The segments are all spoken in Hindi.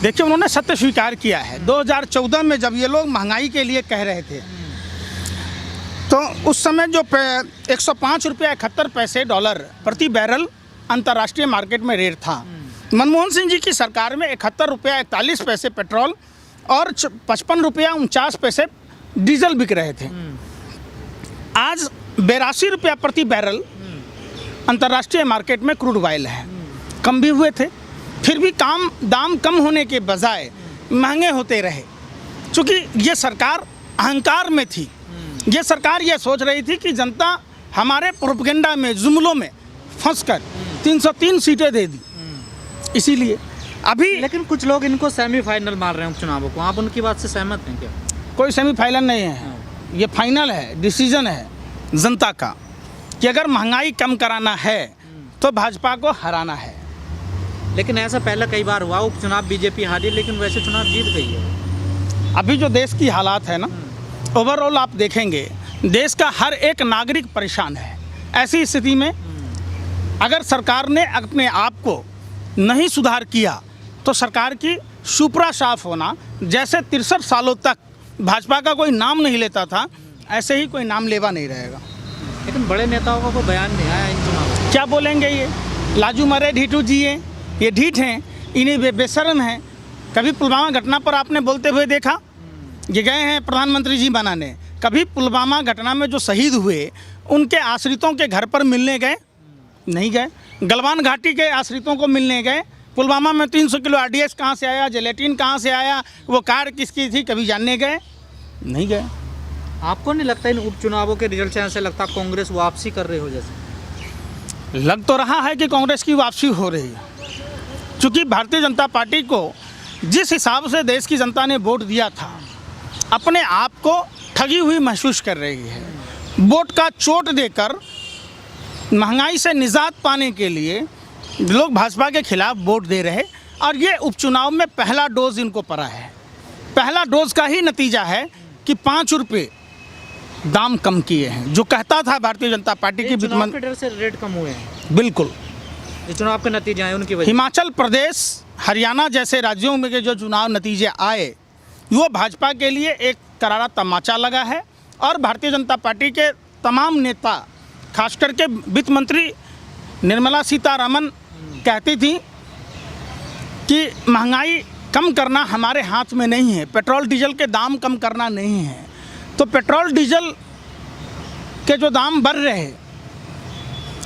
देखिए, उन्होंने सत्य स्वीकार किया है। 2014 में जब ये लोग महंगाई के लिए कह रहे थे तो उस समय जो 105 रुपया 71 पैसे डॉलर प्रति बैरल अंतर्राष्ट्रीय मार्केट में रेट था। मनमोहन सिंह जी की सरकार में 71 रुपया 41 पैसे पेट्रोल और 55 रुपया 49 पैसे डीजल बिक रहे थे। आज 82 रुपया प्रति बैरल अंतर्राष्ट्रीय मार्केट में क्रूड ऑयल है। कम भी हुए थे, फिर भी दाम कम होने के बजाय महंगे होते रहे। चूँकि ये सरकार अहंकार में थी, ये सरकार ये सोच रही थी कि जनता हमारे प्रोपेगेंडा में, जुमलों में फंसकर 303 सीटें दे दी। इसीलिए अभी, लेकिन कुछ लोग इनको सेमीफाइनल मान रहे हैं उपचुनावों को, आप उनकी बात से सहमत हैं क्या? कोई सेमीफाइनल नहीं है, ये फाइनल है, डिसीजन है जनता का कि अगर महंगाई कम कराना है तो भाजपा को हराना है। लेकिन ऐसा पहले कई बार हुआ, उपचुनाव बीजेपी हारी लेकिन वैसे चुनाव जीत गई है। अभी जो देश की हालात है ना, ओवरऑल आप देखेंगे देश का हर एक नागरिक परेशान है। ऐसी स्थिति में अगर सरकार ने अपने आप को नहीं सुधार किया तो सरकार की सुपरा साफ होना, जैसे 63 सालों तक भाजपा का कोई नाम नहीं लेता था, ऐसे ही कोई नाम लेवा नहीं रहेगा। लेकिन बड़े नेताओं का कोई बयान नहीं आया इन चुनाव में। क्या बोलेंगे ये? लाजू मरे ढीठू जी हैं, ये ढीठ हैं, इन्हें बेशर्म हैं। कभी पुलवामा घटना पर आपने बोलते हुए देखा? ये गए हैं प्रधानमंत्री जी बनाने, कभी पुलवामा घटना में जो शहीद हुए उनके आश्रितों के घर पर मिलने गए? नहीं गए। गलवान घाटी के आश्रितों को मिलने गए? पुलवामा में 300 किलो RDX कहाँ से आया, जेलेटिन कहाँ से आया, वो कार किसकी थी, कभी जानने गए? नहीं गए। आपको नहीं लगता इन उपचुनावों के रिजल्ट से ऐसे लगता कांग्रेस वापसी कर रही हो? जैसे लग तो रहा है कि कांग्रेस की वापसी हो रही है, क्योंकि भारतीय जनता पार्टी को जिस हिसाब से देश की जनता ने वोट दिया था, अपने आप को ठगी हुई महसूस कर रही है। वोट का चोट देकर महंगाई से निजात पाने के लिए लोग भाजपा के खिलाफ वोट दे रहे, और ये उपचुनाव में पहला डोज इनको पड़ा है। पहला डोज का ही नतीजा है कि 5 रुपये दाम कम किए हैं। जो कहता था भारतीय जनता पार्टी की चुनाव के डर से रेट कम हुए हैं। बिल्कुल, जो चुनाव के नतीजे आए उनकी वजह। हिमाचल प्रदेश, हरियाणा जैसे राज्यों में के जो चुनाव नतीजे आए, वो भाजपा के लिए एक करारा तमाचा लगा है। और भारतीय जनता पार्टी के तमाम नेता, खास करके वित्त मंत्री निर्मला सीतारमन कहती थी कि महंगाई कम करना हमारे हाथ में नहीं है, पेट्रोल डीजल के दाम कम करना नहीं है। तो पेट्रोल डीजल के जो दाम बढ़ रहे हैं,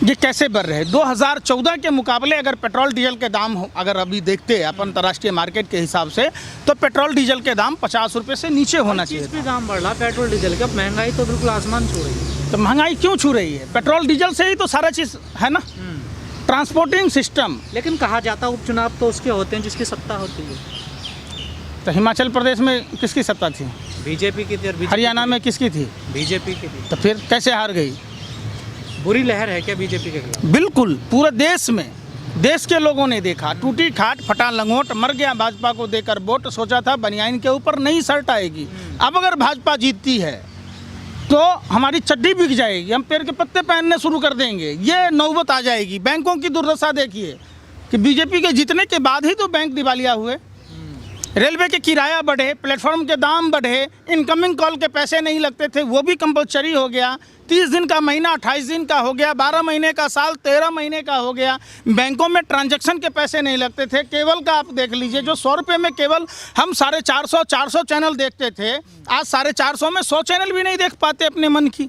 ये कैसे बढ़ रहे हैं? 2014 के मुकाबले अगर पेट्रोल डीजल के दाम अगर अभी देखते हैं अपन अंतर्राष्ट्रीय मार्केट के हिसाब से, तो पेट्रोल डीजल के दाम 50 रुपये से नीचे होना चाहिए। इसमें दाम बढ़ रहा पेट्रोल डीजल का, महंगाई तो बिल्कुल आसमान छू रही है। तो महंगाई क्यों छू रही है? पेट्रोल डीजल से ही तो सारा चीज़ है ना, ट्रांसपोर्टिंग सिस्टम। लेकिन कहा जाता है उपचुनाव तो उसके होते हैं जिसकी सत्ता होती है। तो हिमाचल प्रदेश में किसकी सत्ता थी? बीजेपी की थी। हरियाणा में किसकी थी? बीजेपी की थी। तो फिर कैसे हार गई? बुरी लहर है क्या बीजेपी के खिलाफ? बिल्कुल, पूरे देश में, देश के लोगों ने देखा, टूटी खाट फटा लंगोट मर गया भाजपा को देकर वोट। सोचा था बनियाइन के ऊपर नई शर्ट आएगी, अब अगर भाजपा जीतती है तो हमारी चड्डी बिक जाएगी, हम पेड़ के पत्ते पहनने शुरू कर देंगे, ये नौबत आ जाएगी। बैंकों की दुर्दशा देखिए कि बीजेपी के जीतने के बाद ही तो बैंक दिवालिया हुए। रेलवे के किराया बढ़े, प्लेटफॉर्म के दाम बढ़े, इनकमिंग कॉल के पैसे नहीं लगते थे, वो भी कंपल्सरी हो गया। 30 दिन का महीना 28 दिन का हो गया, 12 महीने का साल 13 महीने का हो गया। बैंकों में ट्रांजैक्शन के पैसे नहीं लगते थे। केबल का आप देख लीजिए, जो 100 रुपये में केवल हम 450 चैनल देखते थे, आज 450 में 100 चैनल भी नहीं देख पाते अपने मन की।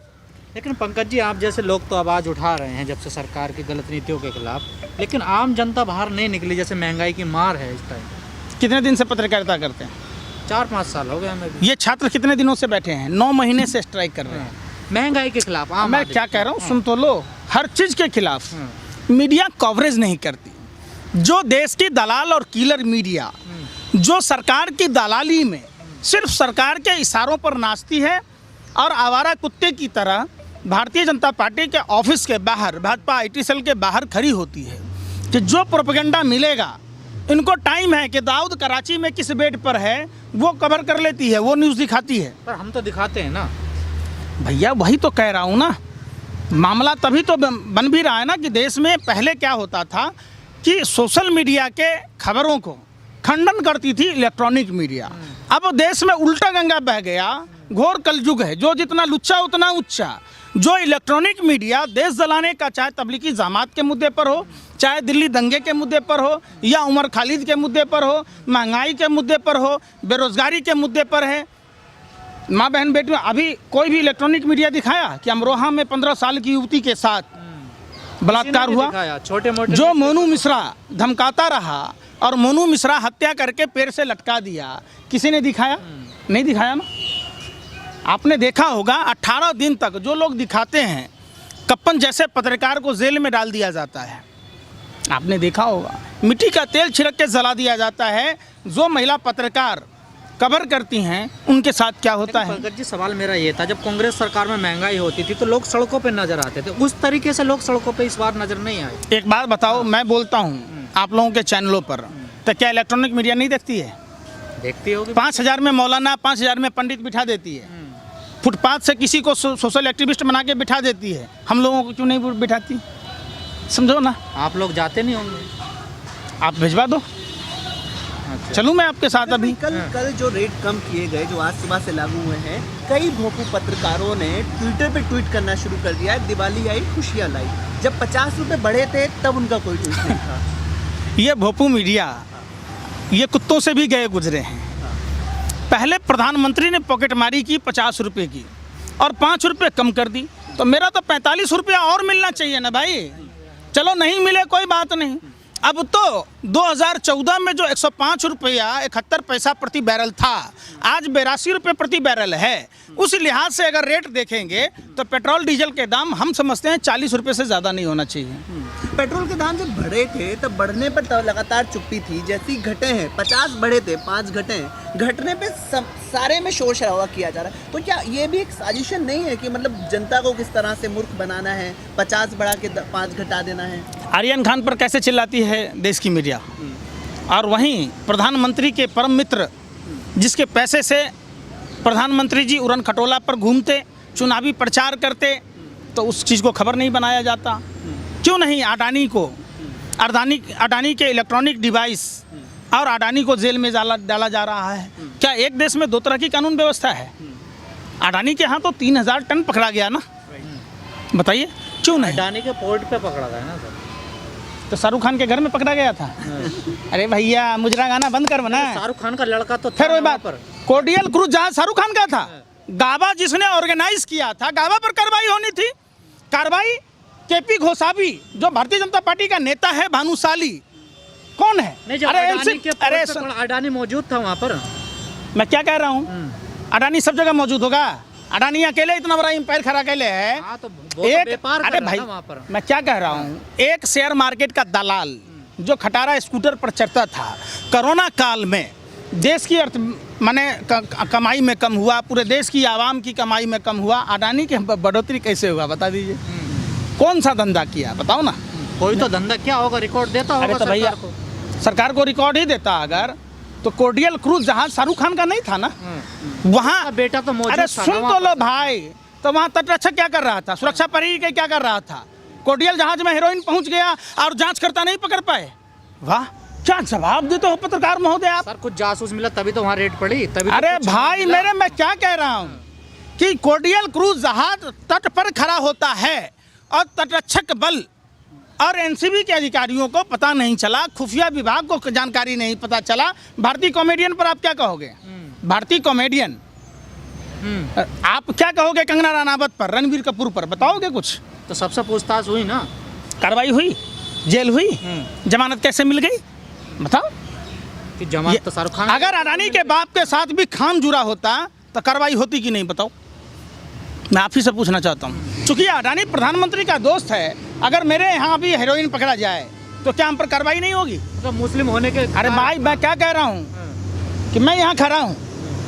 लेकिन पंकज जी, आप जैसे लोग तो आवाज़ उठा रहे हैं जब से सरकार की गलत नीतियों के खिलाफ, लेकिन आम जनता बाहर नहीं निकली। जैसे महंगाई की मार है इस टाइम। कितने दिन से पत्रकारिता करते हैं? 4-5 साल हो गए हमें भी। ये छात्र कितने दिनों से बैठे हैं? 9 महीने से स्ट्राइक कर रहे हैं महंगाई के खिलाफ। मैं क्या कह रहा हूँ, सुन तो लो। हर चीज़ के खिलाफ मीडिया कवरेज नहीं करती। जो देश की दलाल और किलर मीडिया, जो सरकार की दलाली में सिर्फ सरकार के इशारों पर नाचती है और आवारा कुत्ते की तरह भारतीय जनता पार्टी के ऑफिस के बाहर, भाजपा IT सेल के बाहर खड़ी होती है कि जो प्रोपेगेंडा मिलेगा, इनको टाइम है कि दाऊद कराची में किस बेड पर है, वो कवर कर लेती है, वो न्यूज़ दिखाती है। पर हम तो दिखाते हैं ना भैया, वही तो कह रहा हूँ ना। मामला तभी तो बन भी रहा है ना कि देश में पहले क्या होता था कि सोशल मीडिया के खबरों को खंडन करती थी इलेक्ट्रॉनिक मीडिया। अब देश में उल्टा गंगा बह गया, घोर कलयुग है, जो जितना लुच्चा उतना उच्चा। जो इलेक्ट्रॉनिक मीडिया देश जलाने का, चाहे तबलीगी जमात के मुद्दे पर हो, चाहे दिल्ली दंगे के मुद्दे पर हो, या उमर खालिद के मुद्दे पर हो, महंगाई के मुद्दे पर हो, बेरोजगारी के मुद्दे पर है। माँ बहन बेटियों, अभी कोई भी इलेक्ट्रॉनिक मीडिया दिखाया कि अमरोहा में 15 साल की युवती के साथ बलात्कार हुआ? छोटे मोटे जो मोनू मिश्रा धमकाता रहा और मोनू मिश्रा हत्या करके पेड़ से लटका दिया, किसी ने दिखाया? नहीं दिखाया ना। आपने देखा होगा 18 दिन तक जो लोग दिखाते हैं, कप्पन जैसे पत्रकार को जेल में डाल दिया जाता है। आपने देखा होगा मिट्टी का तेल छिड़क के जला दिया जाता है। जो महिला पत्रकार कवर करती हैं उनके साथ क्या होता है? पंकज जी, सवाल मेरा ये था, जब कांग्रेस सरकार में महंगाई होती थी तो लोग सड़कों पे नजर आते थे, उस तरीके से लोग सड़कों पे इस बार नजर नहीं आए। एक बात बताओ, मैं बोलता हूँ आप लोगों के चैनलों पर, तो क्या इलेक्ट्रॉनिक मीडिया नहीं देखती है? देखती होगी। 5,000 में मौलाना, 5,000 में पंडित बिठा देती है, फुटपाथ से किसी को सोशल एक्टिविस्ट बना के बिठा देती है। हम लोगों को क्यों नहीं बिठाती? समझो ना। आप लोग जाते नहीं होंगे? आप भिजवा दो। अच्छा। चलूँ मैं आपके साथ अभी? कल जो रेट कम किए गए, जो आज सुबह से लागू हुए हैं, कई भोपू पत्रकारों ने ट्विटर पे ट्वीट करना शुरू कर दिया है, दिवाली आई खुशियाँ लाई। जब 50 रुपये बढ़े थे तब उनका कोई ट्वीट नहीं था। ये भोपू मीडिया ये कुत्तों से भी गए गुजरे हैं। पहले प्रधानमंत्री ने पॉकेटमारी की 50 रुपये की और 5 रुपये कम कर दी, तो मेरा तो 45 रुपया और मिलना चाहिए ना भाई। चलो नहीं मिले कोई बात नहीं। अब तो 2014 में जो 105 रुपया 71 पैसा प्रति बैरल था, आज 82 रुपये प्रति बैरल है। उस लिहाज से अगर रेट देखेंगे तो पेट्रोल डीजल के दाम हम समझते हैं 40 रुपये से ज़्यादा नहीं होना चाहिए। पेट्रोल के दाम जब बढ़े थे तब बढ़ने पर तो लगातार चुप्पी थी, जैसे ही घटे हैं 50 बढ़े थे 5 घटे हैं, घटने पे सारे में शोर शराबा किया जा रहा है। तो क्या ये भी एक साजिशन नहीं है कि मतलब जनता को किस तरह से मूर्ख बनाना है, 50 बढ़ा के 5 घटा देना है? आर्यन खान पर कैसे चिल्लाती है देश की मीडिया, और वहीं प्रधानमंत्री के परम मित्र जिसके पैसे से प्रधानमंत्री जी उड़न खटोला पर घूमते, चुनावी प्रचार करते, तो उस चीज़ को खबर नहीं बनाया जाता। क्यों नहीं? अडानी के इलेक्ट्रॉनिक डिवाइस और अडानी को जेल में डाला जा रहा है। क्या एक देश में 2 तरह की कानून व्यवस्था है? अडानी के यहाँ तो 3000 टन पकड़ा गया ना, बताइए क्यों नहीं? अडानी के पोर्ट पे पकड़ा गया ना सर। तो शाहरुख खान के घर में पकड़ा गया था। अरे भैया मुजरा गाना बंद कर बना। शाहरुख खान का लड़का तो फिर वही बात, कोर्डियल क्रूज जहाज शाहरुख खान का था, गाबा जिसने ऑर्गेनाइज किया था, गाबा पर कार्रवाई होनी थी। कार्रवाई केपी घोसावी जो भारतीय जनता पार्टी का नेता है, भानुशाली कौन है? अरे अडानी मौजूद था वहाँ पर। मैं क्या कह रहा हूँ, अडानी सब जगह मौजूद होगा। अडानी अकेले इतना बड़ा एम्पायर खड़ा कैले है। हाँ, तो वो एक तो व्यापार अरे कर भाई रहा था वहाँ पर। मैं क्या कह रहा हूँ, एक शेयर मार्केट का दलाल जो खटारा स्कूटर पर चढ़ता था, कोरोना काल में देश की कमाई में कम हुआ, पूरे देश की आवाम की कमाई में कम हुआ, अडानी की बढ़ोतरी कैसे हुआ बता दीजिए? कौन सा धंधा किया बताओ ना? कोई तो धंधा क्या होगा, रिकॉर्ड देता होगा। अरे तो भैया सरकार को रिकॉर्ड ही देता अगर, तो कोर्डियल क्रूज जहाज शाहरुख खान का नहीं था ना वहाँ? बेटा तो मौजूद अरे था सुन ना तो लो भाई, तो वहाँ तटरक्षक क्या कर रहा था? सुरक्षा परिधि के क्या कर रहा था? कोर्डियल जहाज में हेरोइन पहुँच गया और जांच करता नहीं पकड़ पाए। वाह, क्या जवाब देते हो पत्रकार महोदय आप? सर कुछ जासूस मिला तभी तो वहाँ रेड पड़ी, तभी। अरे भाई मेरे, मैं क्या कह रहा हूँ कि कोर्डियल क्रूज जहाज तट पर खड़ा होता है और तटरक्षक बल और एनसीबी के अधिकारियों को पता नहीं चला, खुफिया विभाग को जानकारी नहीं पता चला। भारतीय कॉमेडियन पर आप क्या कहोगे? भारतीय कॉमेडियन आप क्या कहोगे? कंगना रनावत पर, रणबीर कपूर पर बताओगे कुछ? तो सबसे पूछताछ हुई ना, कार्रवाई हुई, जेल हुई, जमानत कैसे मिल गई बताओ? कि जमानत तो शाहरुख खान। अगर अडानी के बाप के साथ भी खान जुड़ा होता तो कार्रवाई होती कि नहीं बताओ? मैं आप ही से पूछना चाहता हूँ। चूंकि अडानी प्रधानमंत्री का दोस्त है, अगर मेरे यहाँ भी हेरोइन पकड़ा जाए तो क्या हम पर कार्रवाई नहीं होगी? तो मुस्लिम होने के। अरे भाई मैं क्या कह रहा हूँ कि मैं यहाँ खड़ा हूँ,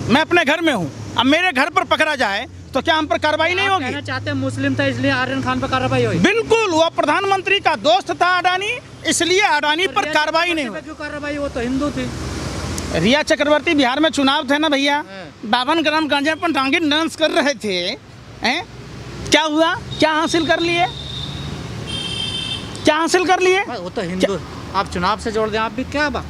मैं अपने घर में हूँ, अब मेरे घर पर पकड़ा जाए तो क्या हम पर कार्रवाई नहीं होगी? कहना चाहते हैं मुस्लिम था इसलिए आर्यन खान पर कार्रवाई हुई? बिल्कुल, वो प्रधानमंत्री का दोस्त था अडानी, इसलिए अडानी पर कार्रवाई नहीं हुई। क्यों कार्रवाई? वो तो हिंदू थी। रिया चक्रवर्ती बिहार में चुनाव थे ना भैया, 52 ग्राम गांजा पर टांगे डांस कर रहे थे, हैं? क्या हुआ? क्या हासिल कर लिए? क्या हासिल कर लिए? वो तो हिंदू। आप चुनाव से जोड़ दें, आप भी क्या बात?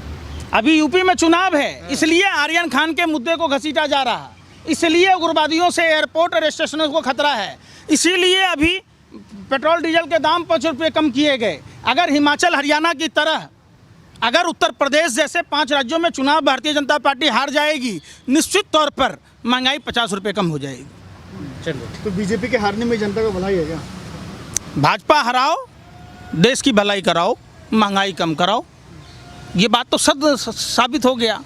अभी यूपी में चुनाव है, इसलिए आर्यन खान के मुद्दे को घसीटा जा रहा है, इसलिए उग्रवादियों से एयरपोर्ट और स्टेशनों को खतरा है, इसीलिए अभी पेट्रोल डीजल के दाम 5 रुपये कम किए गए। अगर हिमाचल हरियाणा की तरह अगर उत्तर प्रदेश जैसे 5 राज्यों में चुनाव भारतीय जनता पार्टी हार जाएगी, निश्चित तौर पर महंगाई 50 रुपये कम हो जाएगी। चलिए, तो बीजेपी के हारने में जनता को भलाई है क्या? भाजपा हराओ, देश की भलाई कराओ, महंगाई कम कराओ, ये बात तो साबित हो गया।